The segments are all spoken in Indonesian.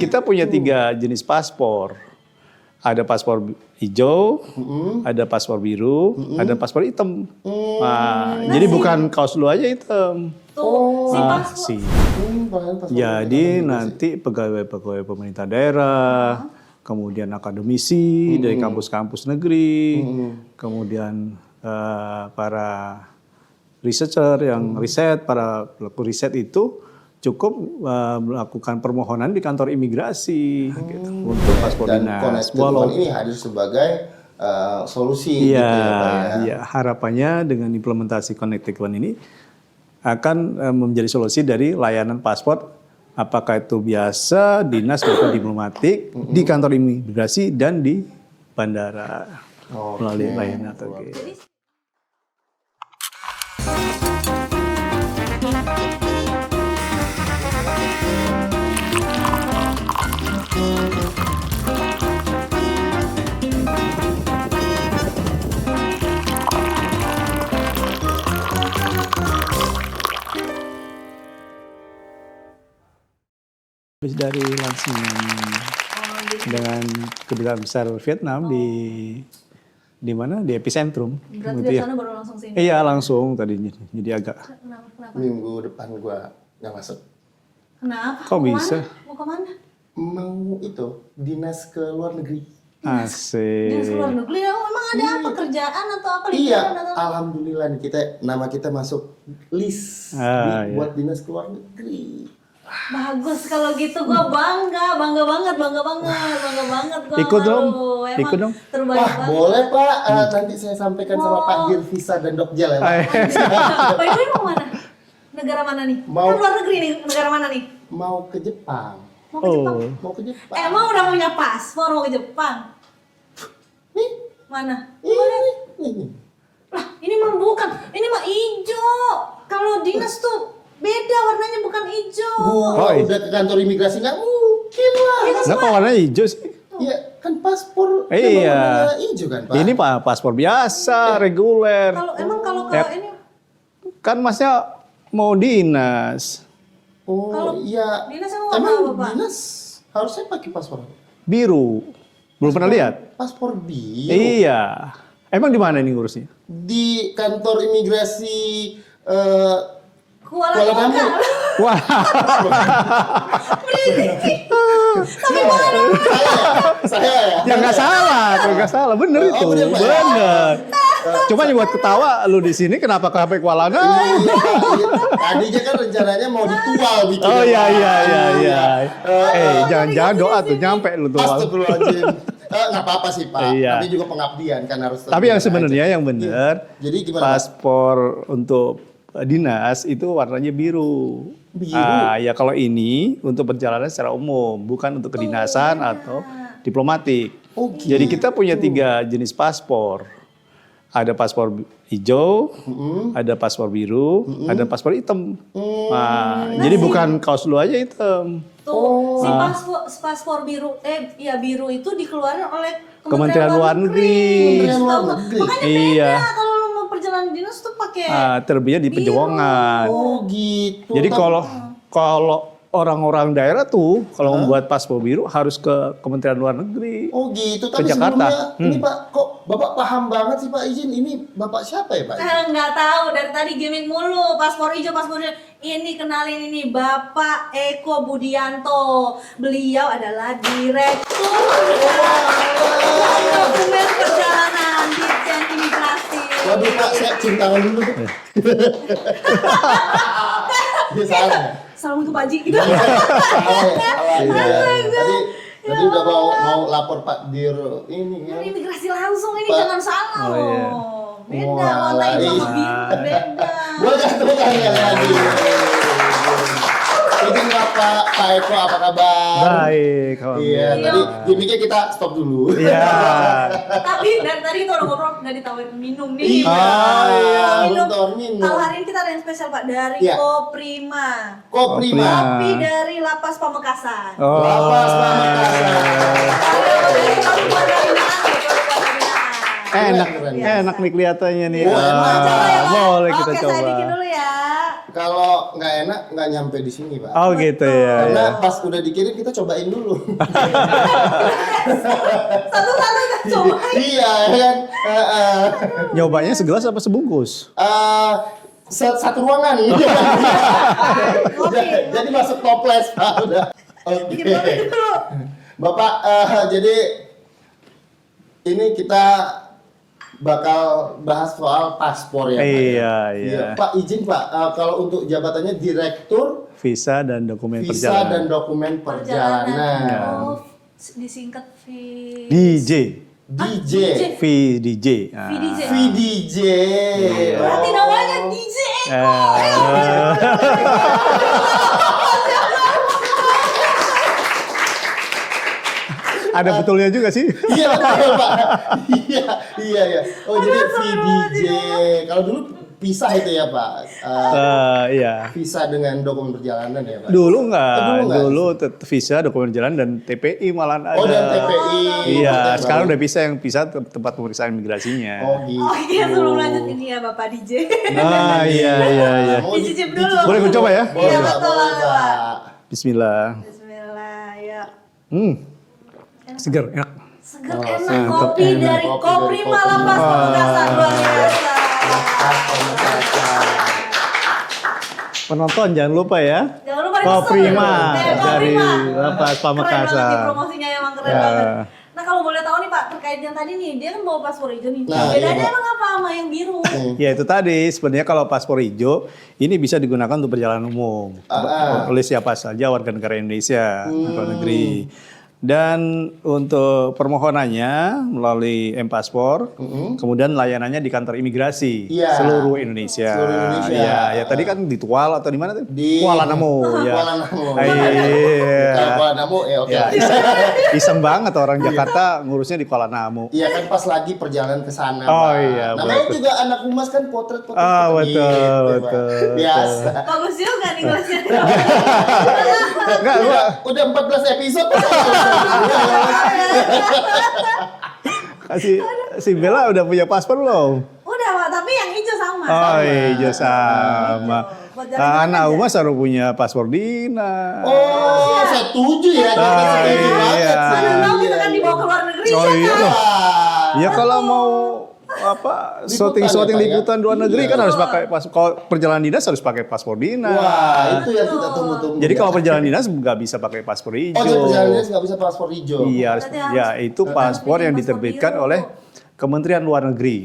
Kita punya 3 jenis paspor. Ada paspor hijau, ada paspor biru, ada paspor hitam. Jadi bukan kaos lu aja hitam. Jadi nanti pegawai-pegawai pemerintah daerah, kemudian akademisi dari kampus-kampus negeri, kemudian para researcher yang riset, para pelaku riset itu cukup melakukan permohonan di kantor imigrasi gitu, untuk paspor dinas. Walau ini hadir sebagai solusi. Iya, gitu ya, Pak, ya. Iya, harapannya dengan implementasi Connected One ini akan menjadi solusi dari layanan paspor, apakah itu biasa, dinas maupun diplomatik, di kantor imigrasi dan di bandara melalui layanan ATG. Habis dari langsung dengan kedutaan besar Vietnam di mana di epicentrum. Berarti dari sana baru langsung sini? Iya langsung tadinya, jadi agak. Kenapa? Minggu depan gua nggak masuk. Kenapa? Kok bisa? Mau kemana? Mau itu dinas ke luar negeri. Asik. Dinas luar negeri, emang ada apa? Kerjaan atau apa? Iya, Atau... alhamdulillah nih nama kita masuk list buat dinas ke luar negeri. Bagus kalau gitu, gue bangga banget gue. Ikut dong, ikut dong. Terbaik Wah, banget. boleh Pak, nanti saya sampaikan sama Pak Dirvisa dan Dokjel ya Pak. Pak itu mau mana? Negara mana nih? Kan luar negeri nih, negara mana nih? Mau ke Jepang. Mau ke Jepang? Mau ke Jepang. Emang udah punya paspor mau ke Jepang? Nih, Mana? ini. Lah, ini mah bukan, ini mah hijau. Kalau dinas tuh beda warnanya, bukan hijau. Gua udah ke kantor imigrasi nggak mungkin lah. Nah, kok warnanya hijau sih? Iya, kan paspor Iya. warnanya hijau kan Pak. Ini paspor biasa, reguler. Kalau ini Kan masnya mau dinas. Iya. dinas emang warna Emang apa, Pak? dinas harusnya pakai paspor apa? Biru. Belum pernah lihat? Paspor biru. Iya. Emang di mana ini ngurusnya? Di kantor imigrasi Kuala Kuala Lumpur. Wah. Saya ya. Ya nggak salah, bener itu, bener, Pak. bener. Cuma yang buat ketawa lu di sini kenapa ke HP Kuala Lumpur? Tadinya kan rencananya mau ditual bikin. Oh iya. Jangan-jangan doa tuh nyampe lu tuh. Astagfirullahaladzim. Nggak apa-apa sih Pak. Iya. Tapi juga pengabdian kan harus. Tapi yang sebenarnya yang bener, Jadi gimana, Pak? paspor untuk dinas itu warnanya biru. Ya kalau ini untuk perjalanan secara umum, bukan untuk kedinasan atau diplomatik. Gitu. Jadi kita punya 3 jenis paspor. Ada paspor hijau, ada paspor biru, ada paspor hitam. Jadi bukan kaos lu aja hitam. Tuh, si paspor biru, biru itu dikeluarin oleh Kementerian Luar Negeri. Makanya Iya. beda kalau lu mau perjalanan dinas tuh pakai Terbitnya di Pejuangan. Oh gitu. Jadi kalau orang-orang daerah tuh kalau membuat paspor biru harus ke Kementerian Luar Negeri. Oh gitu. Ke Tapi Jakarta. sebelumnya ini Pak, kok Bapak paham banget sih Pak, izin ini Bapak siapa ya Pak? nggak tahu, dari tadi gimmick mulu, paspor hijau. Ini kenalin, ini Bapak Eko Budianto. Beliau adalah Direktur Dokumen Perjalanan Ditjen Imigrasi. Waduh Pak, saya cium tangan dulu. Dia salah. Salam untuk Pak Haji gitu. Tadi udah mau lapor Pak Dir ini ya. Imigrasi langsung ini, Pak. jangan salah Oh, iya. loh. Beda, warna hijau sama biru beda. Gua jatuh tangan lagi. Izin Pak Eko, apa kabar? Baik. Iya, tadi gimmicknya kita stop dulu. Iya. Tapi dari tadi itu udah ngobrol, nggak ditawarin minum nih. Iya, Minum. minum. Kalau hari ini kita ada yang spesial Pak, dari Iya. Koprima. Koprima. Kopi dari Lapas Pamekasan. Lapas Pamekasan. Enak nih kelihatannya nih. Boleh, Boleh kita Oke, coba. saya bikin dulu ya. Kalau nggak enak nggak nyampe di sini Pak. Oh gitu ya. Karena pas udah dikirim kita cobain dulu. Satu-satu kan coba. Iya kan. Nyobanya segelas apa sebungkus? Satu ruangan. Jadi masuk toples Pak udah. Oke. Bikin kopi dulu. Bapak, jadi ini kita bakal bahas soal paspor ya Pak. Iya. Pak izin Pak, kalau untuk jabatannya Direktur Visa dan dokumen Visa perjalanan. dan Dokumen Perjalanan. Oh, disingkat V. DJ. DJ. VDJ. VDJ. VDJ. Berarti namanya DJ Eko. Ada betulnya juga sih. Iya betul Pak. Iya. Oh jadi VDJ. Kalau dulu pisah itu ya Pak. Iya. Visa dengan dokumen perjalanan ya Pak. Dulu enggak. Oh, dulu Dulu visa, dokumen perjalanan dan TPI malahan ada. Oh dan TPI. Iya, Betul, sekarang baru. udah bisa yang bisa tempat pemeriksaan imigrasinya. Oh gitu. Oh iya, sebelum lanjut ini ya Bapak DJ. Iya. Mau Dicicip dulu. Boleh gue coba ya? Boleh Iya, Pak, betul, boleh Pak. Pak. Bismillah. Bismillah, ya. Seger, enak. Seger Oh, enak mantap, kopi enak. dari Kopi Kopri dari Malam Kopri. Pas Pamekasan luar biasa. Penonton jangan lupa ya. Jangan lupa Koprima dari Koprima. Lapas Keren banget Pamekasan. nih promosinya, emang keren Ya. banget. Nah kalau boleh tahu nih Pak, terkait yang tadi nih, dia kan bawa paspor hijau nih. Nah, Bedanya iya, Pak. emang apa sama yang biru? Ya itu tadi sebenarnya kalau paspor hijau ini bisa digunakan untuk perjalanan umum oleh siapa saja warga negara Indonesia di luar negeri. Dan untuk permohonannya melalui M-Paspor, kemudian layanannya di kantor imigrasi Iya. seluruh Indonesia. Seluruh Indonesia. Ya tadi kan di Tual atau di mana tuh? Di Kuala Namu ya. Kuala Namu. Iya. Kalau Kuala Namu ya oke. Ya, iseng banget orang Jakarta ngurusnya di Kuala Namu. Iya kan pas lagi perjalanan ke sana. Oh, Pak. iya, Namanya betul. juga anak humas kan potret-potret. Ah, gitu, betul, Pak. betul. Biasa. Bagus juga nih gelasnya. Enggak, gua Udah 14 episode. si Bella udah punya paspor belum? Udah Pak, tapi yang hijau sama. Oh iya sama. Buat jalan-jalan Anak aja. Umas harus punya paspor dinas. Oh, setuju ya. Ah, Setuju banget iya. sih. Mana tahu kita kan dibawa ke luar negeri Oh ya iya kan? loh. Wah. Ya kalau mau apa Liputan syuting ya, Pak, ya? liputan luar negeri Iya. kan harus pakai kalau perjalanan dinas harus pakai paspor dinas. Wah, itu yang kita tunggu-tunggu. Jadi kalau perjalanan dinas nggak bisa pakai paspor hijau. Oh, jadi perjalanan dinas nggak bisa paspor hijau. Iya, Berarti harus- ya itu paspor yang paspor diterbitkan biru. oleh Kementerian Luar Negeri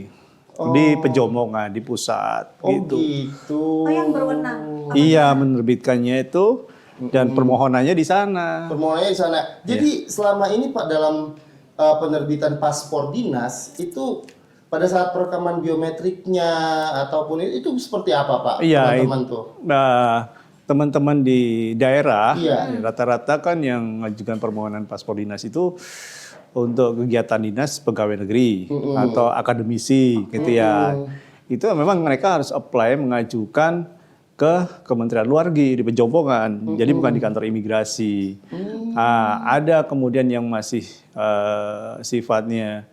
di Pejombongan di pusat Oh, gitu. gitu. Oh yang berwenang. Iya, menerbitkannya itu dan permohonannya di sana. Permohonannya di sana. Jadi selama ini Pak dalam penerbitan paspor dinas itu pada saat perekaman biometriknya ataupun itu seperti apa Pak? Iya, Teman-teman tuh. Nah, teman-teman di daerah Iya. rata-rata kan yang mengajukan permohonan paspor dinas itu untuk kegiatan dinas pegawai negeri atau akademisi gitu ya. Itu memang mereka harus apply mengajukan ke Kementerian Luar Negeri di Pejombongan. Jadi bukan di kantor imigrasi. Ada kemudian yang masih sifatnya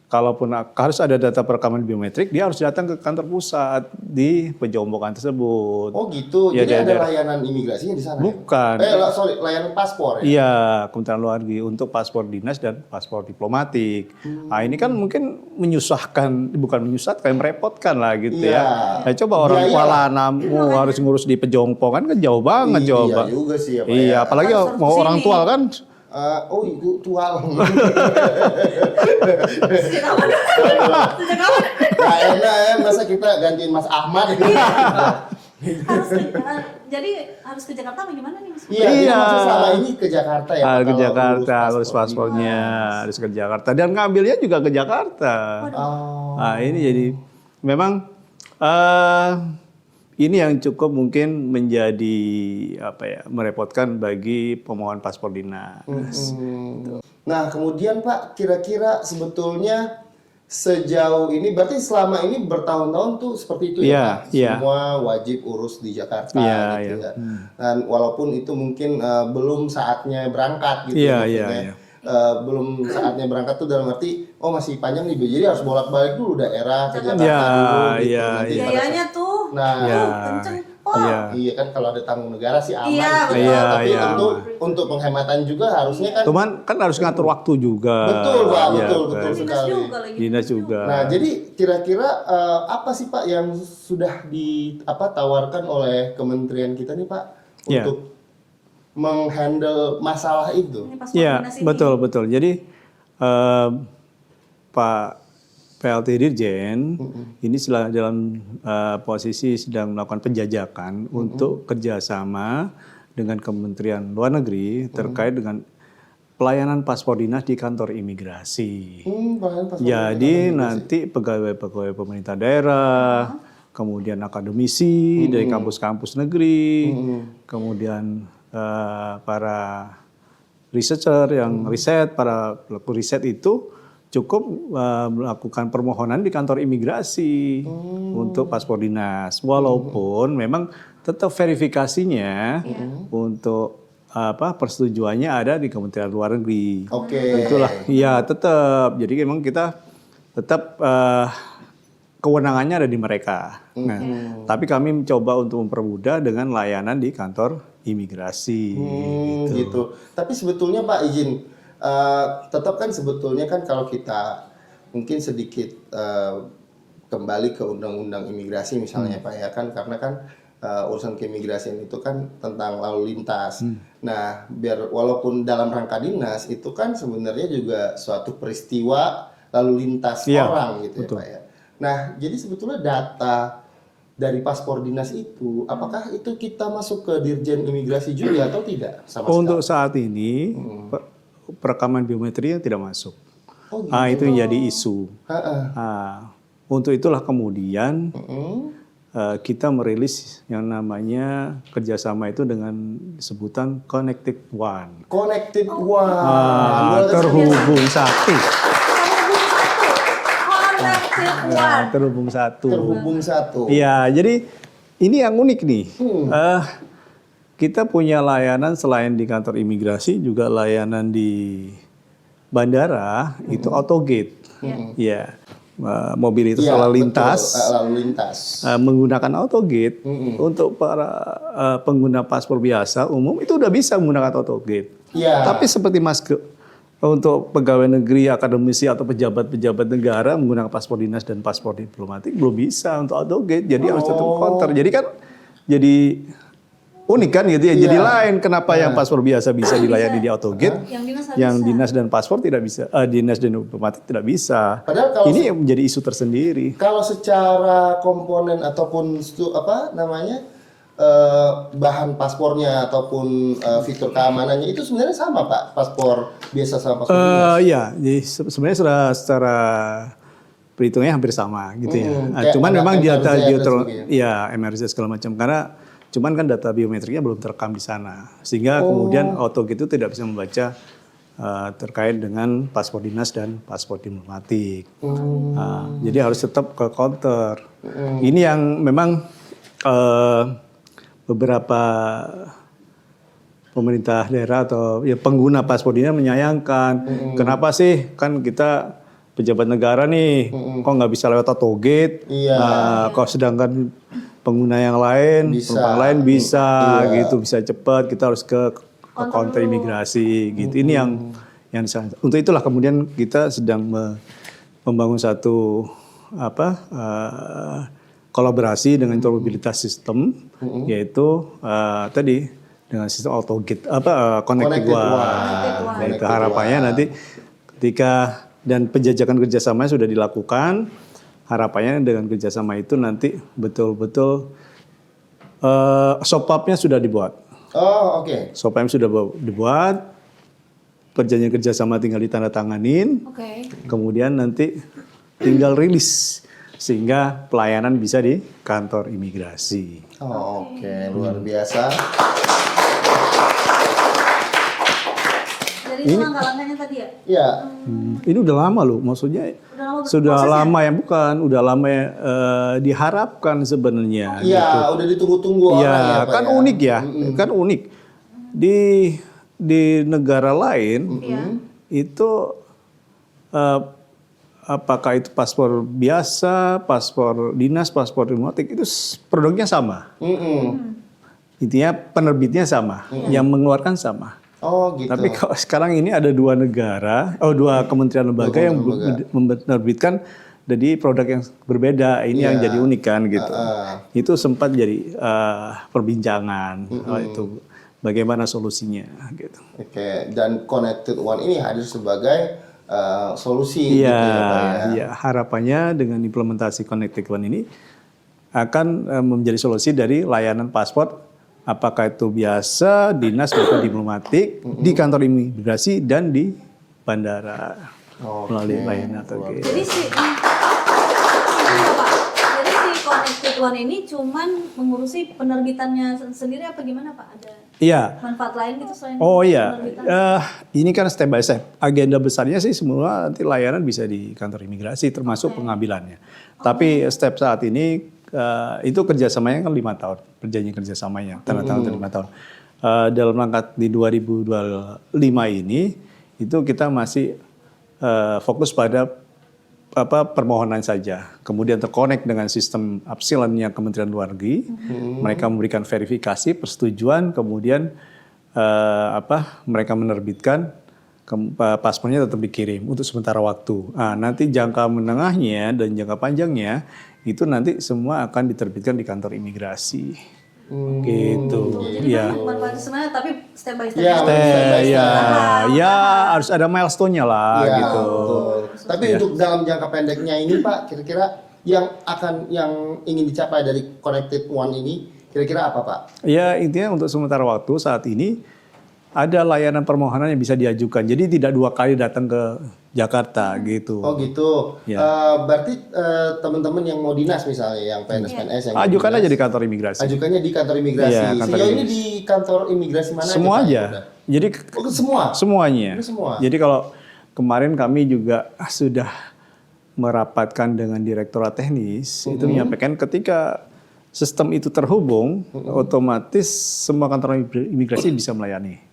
kalaupun harus ada data perekaman biometrik, dia harus datang ke kantor pusat di Pejombongan tersebut. Oh gitu. Iya, Jadi ada daerah. layanan imigrasinya di sana. Bukan. Sorry, layanan paspor ya. Iya, Kementerian Luar Negeri untuk paspor dinas dan paspor diplomatik. Nah, ini kan mungkin menyusahkan, bukan menyusahkan, merepotkan lah gitu Iya. ya. Nah, coba orang Biaya Kuala lah. Namu harus ngurus di Pejombongan kan jauh banget coba. Iya juga sih ya Pak. Iya, ya. apalagi Harus mau kesini. orang tua kan. Oh itu tual. Sejak kapan? Sejak kapan? Gak enak ya, masa kita gantiin Mas Ahmad gitu. Jadi harus ke Jakarta apa gimana nih Mas? Iya, Iya. maksud selama ini ke Jakarta ya. Pak, Ke kalau Jakarta, urus harus paspor. paspornya, harus ke Jakarta dan ngambilnya juga ke Jakarta. Oh. Nah, ini jadi memang ini yang cukup mungkin menjadi apa ya, merepotkan bagi pemohon paspor dinas. Nah, kemudian Pak, kira-kira sebetulnya sejauh ini berarti selama ini bertahun-tahun tuh seperti itu Iya, ya Pak? iya. Semua wajib urus di Jakarta Iya, gitu iya. ya. Dan walaupun itu mungkin belum saatnya berangkat gitu Iya, maksudnya. iya, iya. Belum saatnya berangkat tuh dalam arti masih panjang nih jadi harus bolak-balik dulu daerah ke Jakarta Iya, dulu gitu. iya, Nanti iya. pada Biayanya tuh Nah, Iya. kenceng. Oh Iya kan kalau ada tanggung negara sih aman. Iya, gitu. betul. Tapi Iya, tentu aman. untuk penghematan juga harusnya kan. Cuman kan harus ngatur waktu juga. Betul Pak, Iya, betul kan. Dinas sekali. juga lagi. Dinas juga. Nah, jadi kira-kira apa sih Pak yang sudah tawarkan oleh kementerian kita nih Pak Iya. untuk menghandle masalah itu? Ini paspor Iya, dinas ini. betul. Jadi Pak PLT Dirjen ini dalam posisi sedang melakukan penjajakan untuk kerjasama dengan Kementerian Luar Negeri terkait dengan pelayanan paspor dinas di kantor imigrasi. Bahan paspor Jadi nanti pegawai-pegawai pemerintah daerah, kemudian akademisi dari kampus-kampus negeri, kemudian para researcher yang para pelaku riset itu cukup melakukan permohonan di kantor imigrasi untuk paspor dinas. Walaupun memang tetap verifikasinya untuk persetujuannya ada di Kementerian Luar Negeri. Oke. Itulah, iya tetap. Jadi memang kita tetap kewenangannya ada di mereka. Nah, tapi kami mencoba untuk mempermudah dengan layanan di kantor imigrasi. Gitu. Tapi sebetulnya Pak izin, tetap kan sebetulnya kan kalau kita mungkin sedikit kembali ke undang-undang imigrasi misalnya Pak ya kan, karena kan urusan keimigrasian itu kan tentang lalu lintas. Nah, biar walaupun dalam rangka dinas itu kan sebenarnya juga suatu peristiwa lalu lintas orang gitu ya Pak ya. Nah, jadi sebetulnya data dari paspor dinas itu, apakah itu kita masuk ke Dirjen Imigrasi juga atau tidak? Untuk saat ini perekaman biometri tidak masuk. Oh, gitu. Itu yang jadi isu. Untuk itulah kemudian kita merilis yang namanya kerjasama itu dengan sebutan Connected One. Connected One. Terhubung satu. Terhubung satu. Terhubung satu. Iya, jadi ini yang unik nih. Kita punya layanan selain di kantor imigrasi, juga layanan di bandara itu autogate. Ya, mobilitas lalu lintas. Lalu lintas. Menggunakan autogate untuk para pengguna paspor biasa umum itu udah bisa menggunakan autogate. Iya. Tapi seperti untuk pegawai negeri, akademisi atau pejabat-pejabat negara menggunakan paspor dinas dan paspor diplomatik belum bisa untuk autogate. Jadi harus tetap counter. Jadi kan jadi unik kan gitu ya. Jadi lain kenapa yang paspor biasa bisa dilayani di autogate, yang dinas dan paspor tidak bisa, dinas dan diplomatik tidak bisa. Padahal kalau ini yang menjadi isu tersendiri. Kalau secara komponen ataupun bahan paspornya ataupun fitur keamanannya itu sebenarnya sama Pak, paspor biasa sama paspor dinas. Iya, jadi sebenarnya sudah secara perhitungannya hampir sama gitu ya. Cuman memang data MRC segala macam, karena cuman kan data biometriknya belum terekam di sana, sehingga kemudian autogate itu tidak bisa membaca terkait dengan paspor dinas dan paspor diplomatik. Jadi harus tetap ke counter. Ini yang memang beberapa pemerintah daerah atau pengguna paspor dinas menyayangkan. Kenapa sih kan kita pejabat negara nih, kok nggak bisa lewat autogate? Kok sedangkan pengguna yang lain, penumpang lain bisa gitu, bisa cepat. Kita harus ke counter imigrasi gitu. Ini yang untuk itulah kemudian kita sedang membangun satu kolaborasi dengan interoperabilitas sistem, yaitu tadi dengan sistem autogate Connected One. Itu harapannya nanti ketika dan penjajakan kerjasama sudah dilakukan, harapannya dengan kerjasama itu nanti betul-betul SOPAP-nya sudah dibuat. Oh, oke. SOPAP sudah dibuat, perjanjian kerjasama tinggal ditandatanganin, kemudian nanti tinggal rilis sehingga pelayanan bisa di kantor imigrasi. Oke, luar biasa. Jadi itu langkah-langkahnya tadi ya? Iya. Ini udah lama loh, maksudnya sudah lama ya, udah lama diharapkan sebenarnya. Iya, gitu. udah ditunggu-tunggu orang ya, Pak kan ya? unik ya, kan unik. Di negara lain itu apakah itu paspor biasa, paspor dinas, paspor diplomatik, itu produknya sama. Intinya penerbitnya sama, yang mengeluarkan sama. Oh gitu. Tapi kalau sekarang ini ada dua kementerian lembaga yang menerbitkan jadi produk yang berbeda. Ini yang jadi unik kan gitu. Itu sempat jadi perbincangan itu bagaimana solusinya gitu. Oke, dan Connected One ini hadir sebagai solusi Iya, gitu ya Pak ya. iya. Harapannya dengan implementasi Connected One ini akan menjadi solusi dari layanan paspor, apakah itu biasa, dinas maupun diplomatik, di kantor imigrasi dan di bandara melalui layanan atau gitu. Jadi si Connected One ini cuman mengurusi penerbitannya sendiri apa gimana Pak? Ada Iya. manfaat lain gitu selain Oh iya, penerbitan? ini kan step by step. Agenda besarnya sih semua nanti layanan bisa di kantor imigrasi, termasuk pengambilannya. Tapi step saat ini itu kerjasamanya kan 5 tahun, perjanjian kerjasamanya, tanda tangan 5 tahun. Dalam rangka di 2025 ini, itu kita masih fokus pada permohonan saja, kemudian terkonek dengan sistem Apsilan-nya Kementerian Luar Negeri, mereka memberikan verifikasi, persetujuan, kemudian mereka menerbitkan, paspornya tetap dikirim untuk sementara waktu. Nanti jangka menengahnya dan jangka panjangnya itu nanti semua akan diterbitkan di kantor imigrasi, gitu. Jadi Ya. manfaatnya sebenarnya tapi step by step. Iya, Ya harus ada milestone-nya lah, Iya, gitu. betul. Tapi untuk dalam jangka pendeknya ini Pak, kira-kira yang ingin dicapai dari Connected One ini kira-kira apa Pak? Ya intinya untuk sementara waktu saat ini ada layanan permohonan yang bisa diajukan. Jadi tidak 2 kali datang ke Jakarta gitu. Oh gitu. Ya. Berarti teman-teman yang mau dinas misalnya, yang PNS yang mau Ajukan dinas, aja di kantor imigrasi. ajukannya di kantor imigrasi. Iya, kantor Sejauh ini imigrasi. di kantor imigrasi mana Semua Pak, aja. yang udah? Jadi Oh, semua. semuanya. Ini semua. Jadi kalau kemarin kami juga sudah merapatkan dengan direktorat teknis, itu menyampaikan ketika sistem itu terhubung, otomatis semua kantor imigrasi bisa melayani.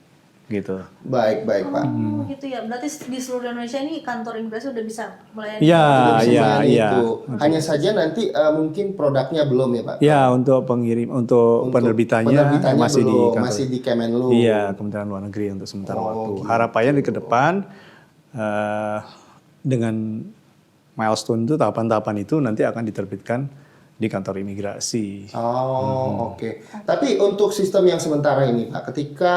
Gitu. Baik Pak. Oh gitu ya. Berarti di seluruh Indonesia ini kantor imigrasi udah bisa melayani. Ya, Bisa ya, melayani ya. itu. Hanya saja nanti mungkin produknya belum ya Pak. Ya, untuk penerbitannya masih di belum, kantor. masih di Kemenlu. Iya, Kementerian Luar Negeri untuk sementara waktu. Harapannya di ke depan dengan milestone itu, tahapan-tahapan itu nanti akan diterbitkan di kantor imigrasi. Oh, oke. Tapi untuk sistem yang sementara ini Pak, ketika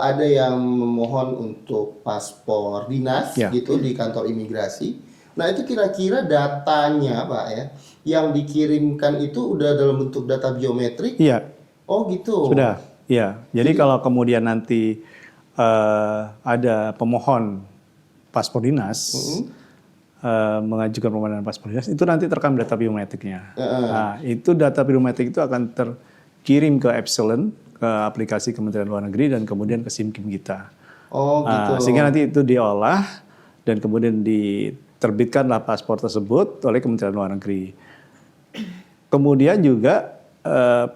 ada yang memohon untuk paspor dinas Ya. gitu di kantor imigrasi. Nah, itu kira-kira datanya Pak ya, yang dikirimkan itu udah dalam bentuk data biometrik? Iya, Oh, gitu. sudah. Iya. Jadi kalau kemudian nanti ada pemohon paspor dinas mengajukan permohonan paspor dinas, itu nanti terekam data biometriknya. Nah, itu data biometrik itu akan terkirim ke Epsilon, ke aplikasi Kementerian Luar Negeri dan kemudian ke SIM-KIM kita. Oh, gitu. Sehingga nanti itu diolah dan kemudian diterbitkanlah paspor tersebut oleh Kementerian Luar Negeri. Kemudian juga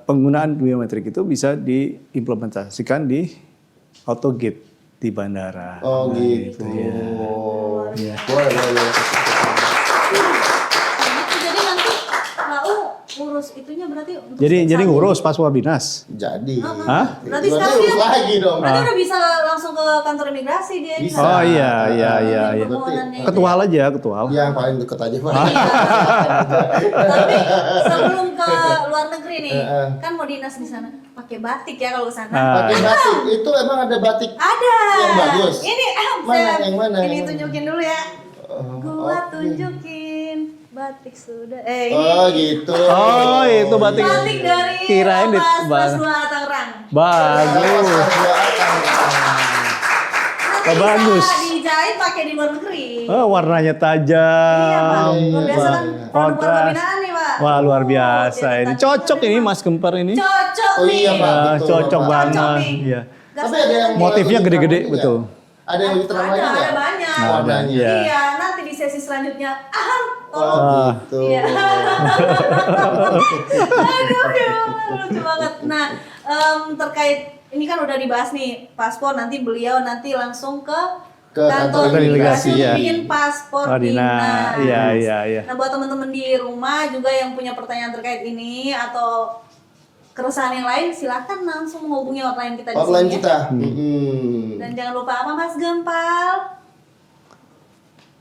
penggunaan biometrik itu bisa diimplementasikan di AutoGate di bandara. Oh, gitu. Ya. Boleh. Jadi nanti ngurus itunya berarti untuk Jadi ngurus paspor dinas. Jadi. Hah? Berarti Berarti sekarang urus dia lagi dong. berarti udah bisa langsung ke kantor imigrasi dia. Bisa. Oh iya. Permohonannya. Ketual aja, ketual. Yang paling deket aja Pak. Tapi sebelum ke luar negeri nih, kan mau dinas di sana, pakai batik ya kalau ke sana. Pakai batik. Itu emang ada batik Ada. yang bagus. Ini Mana, yang mana? Ini Yang mana? tunjukin dulu ya. Gua oke. tunjukin batik sudah. Ini Oh, gitu. Oh, itu batik. batik dari Kirain di Mas Dua Tangerang. Bagus. Nanti bagus. bisa dijahit pakai di luar negeri. Oh, warnanya Iya, Pak. tajam. Luar biasa kan produk Kontras. binaan nih, Pak. Wah, luar biasa Oh, ini. dia Cocok tadi ini memang Mas Gempar ini. Cocok Oh, nih. iya, Pak. Betul, Cocok Pak. banget. Cocok nih. Iya. Tapi ada yang Motifnya lebih gede-gede, terang lagi betul. nggak? Ada yang lebih terang lagi Ada nggak? banyak. Warnanya. Iya. Iya, nanti di sesi selanjutnya. Tolong. Oh, gitu. Iya. Aduh, ya lucu banget. Nah, terkait ini kan udah dibahas nih paspor, nanti beliau nanti langsung ke ke kantor imigrasi, ya. bikin paspor Oh, dinas. Iya. Nah, buat teman-teman di rumah juga yang punya pertanyaan terkait ini atau keresahan yang lain, silakan langsung menghubungi hotline kita di Hotline sini. kita. Dan jangan lupa apa Mas Gempal?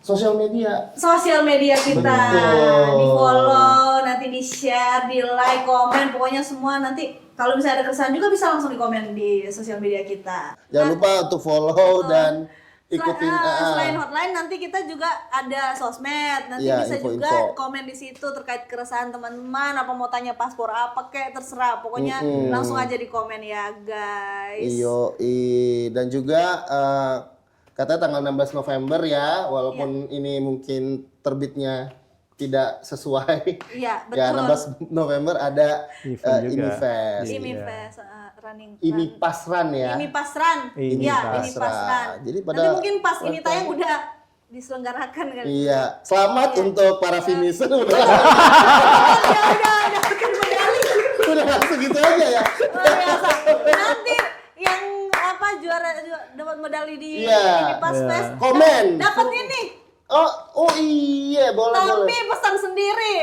Sosial media. Sosial media kita. Betul. Di follow, nanti di share, di like, komen, pokoknya semua nanti kalau misalnya ada keresahan juga bisa langsung di komen di sosial media kita. Jangan lupa untuk follow dan ikutin. Selain hotline nanti kita juga ada sosmed, nanti Iya, bisa info-info. juga komen di situ terkait keresahan teman-teman, apa mau tanya paspor apa kayak terserah, pokoknya langsung aja di komen ya guys. Dan juga katanya tanggal 16 November ya, walaupun ini mungkin terbitnya tidak sesuai. Iya, betul. Ya, 16 November ada Event juga. IMIFest. Ini Fest, running. Ini Pasran ya. Ini Pasran. Ini Iya, Pasran. ini Pasran. Jadi Nanti pada mungkin pas ini tayang udah diselenggarakan kan. Iya, selamat untuk para finisher. Udah dapetin medali. Udah langsung gitu aja ya. Luar biasa. Nanti yang apa juara dapat medali di Iya. ini Pas Fest. Komen. Dapat ini. Oh iya, boleh Tapi boleh. pesan sendiri.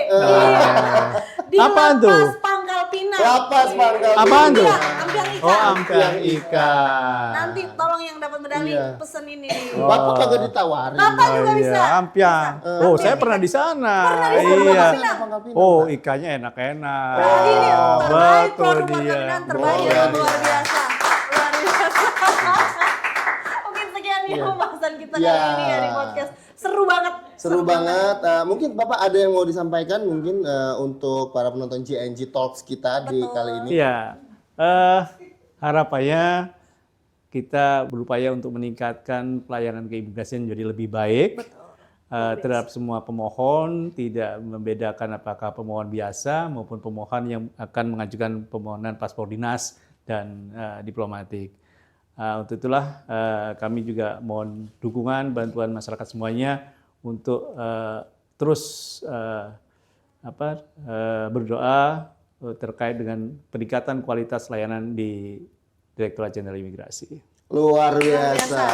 Di Apaan tuh? Lapas Pangkal Pinang. Lapas Pangkal Apaan tuh? Ampiang ikan. Oh, ampiang ikan. Nanti tolong yang dapat medali Iya. pesen ini. Bapak kagak ditawarin. Bapak juga Oh, bisa. iya, ampiang. Oh, saya pernah di sana. Pernah di sana, Iya. Pangkal Pinang. Oh, ikannya enak-enak. Nah, ini terbaik betul produk dia. Pangkal Pinang terbaik Boleh, ya, nih. luar biasa. Luar biasa. Mungkin sekian ya pembahasan kita Iya. kali ini ya di podcast. Seru banget. Seru banget. Mungkin Bapak ada yang mau disampaikan mungkin untuk para penonton GNG Talks kita di kali ini. Iya. Harapannya kita berupaya untuk meningkatkan pelayanan keimigrasian menjadi lebih baik. Terhadap semua pemohon, tidak membedakan apakah pemohon biasa maupun pemohon yang akan mengajukan permohonan paspor dinas dan diplomatik. Untuk itulah kami juga mohon dukungan, bantuan masyarakat semuanya untuk terus berdoa terkait dengan peningkatan kualitas layanan di Direktorat Jenderal Imigrasi. Luar biasa.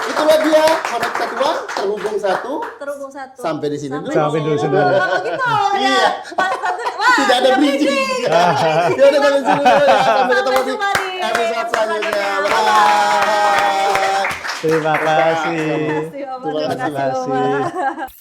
Itulah dia Connected One terhubung satu. Terhubung satu. Sampai di sini dulu. Sampai dulu, saudara. Oh gitu. Iya. Ya. Pas satu. Wah, Tidak ada bridging. Tidak ada bridging dulu ya. Sampai ketemu di jumpa di episode selanjutnya. Bye. Bye. Terima kasih. Terima kasih, Bapak. Terima Terima kasih, kasih. Bapak.